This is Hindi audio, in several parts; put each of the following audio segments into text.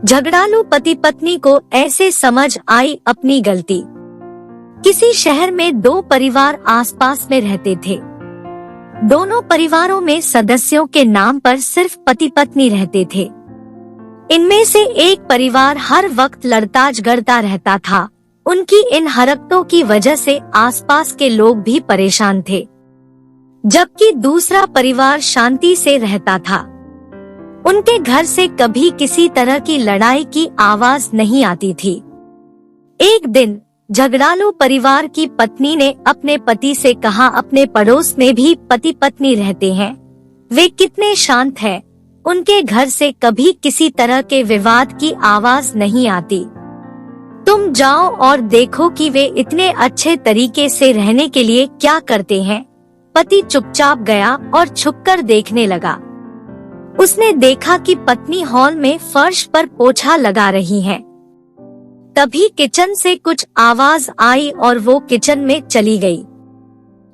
झगड़ालू पति पत्नी को ऐसे समझ आई अपनी गलती। किसी शहर में दो परिवार आसपास में रहते थे। दोनों परिवारों में सदस्यों के नाम पर सिर्फ पति पत्नी रहते थे। इनमें से एक परिवार हर वक्त लड़ता झगड़ता रहता था। उनकी इन हरकतों की वजह से आसपास के लोग भी परेशान थे, जबकि दूसरा परिवार शांति से रहता था। उनके घर से कभी किसी तरह की लड़ाई की आवाज नहीं आती थी। एक दिन झगड़ालू परिवार की पत्नी ने अपने पति से कहा, अपने पड़ोस में भी पति पत्नी रहते हैं, वे कितने शांत हैं, उनके घर से कभी किसी तरह के विवाद की आवाज नहीं आती। तुम जाओ और देखो कि वे इतने अच्छे तरीके से रहने के लिए क्या करते हैं। पति चुपचाप गया और छुपकर देखने लगा। उसने देखा कि पत्नी हॉल में फर्श पर पोछा लगा रही है। तभी किचन से कुछ आवाज आई और वो किचन में चली गई।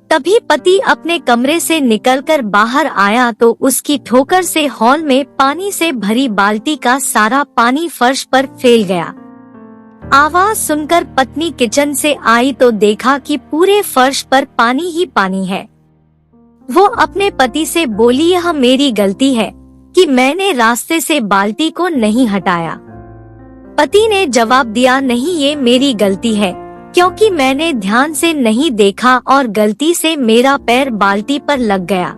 तभी पति अपने कमरे से निकलकर बाहर आया तो उसकी ठोकर से हॉल में पानी से भरी बाल्टी का सारा पानी फर्श पर फैल गया। आवाज सुनकर पत्नी किचन से आई तो देखा कि पूरे फर्श पर पानी ही पानी है। वो अपने पति से बोली, यह मेरी गलती है कि मैंने रास्ते से बाल्टी को नहीं हटाया। पति ने जवाब दिया, नहीं, ये मेरी गलती है क्योंकि मैंने ध्यान से नहीं देखा और गलती से मेरा पैर बाल्टी पर लग गया।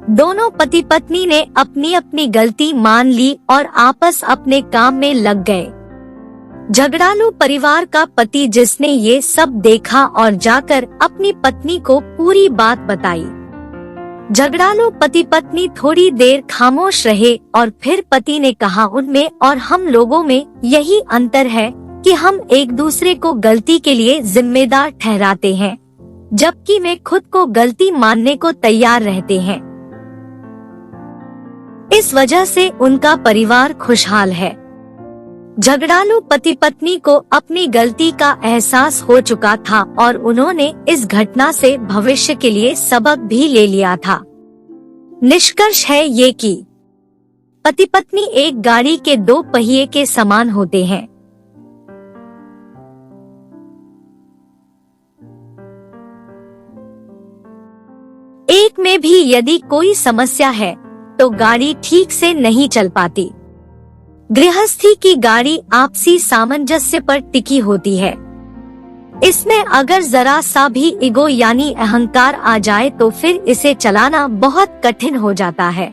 दोनों पति पत्नी ने अपनी अपनी गलती मान ली और आपस अपने काम में लग गए। झगड़ालू परिवार का पति, जिसने ये सब देखा और जाकर अपनी पत्नी को पूरी बात बताई। झगड़ालू पति पत्नी थोड़ी देर खामोश रहे और फिर पति ने कहा, उनमें और हम लोगों में यही अंतर है कि हम एक दूसरे को गलती के लिए जिम्मेदार ठहराते हैं, जबकि वे खुद को गलती मानने को तैयार रहते हैं। इस वजह से उनका परिवार खुशहाल है। झगड़ालू पति पत्नी को अपनी गलती का एहसास हो चुका था और उन्होंने इस घटना से भविष्य के लिए सबक भी ले लिया था। निष्कर्ष है ये कि पति पत्नी एक गाड़ी के दो पहिए के समान होते हैं। एक में भी यदि कोई समस्या है तो गाड़ी ठीक से नहीं चल पाती। गृहस्थी की गाड़ी आपसी सामंजस्य पर टिकी होती है। इसमें अगर जरा सा भी ईगो यानी अहंकार आ जाए तो फिर इसे चलाना बहुत कठिन हो जाता है।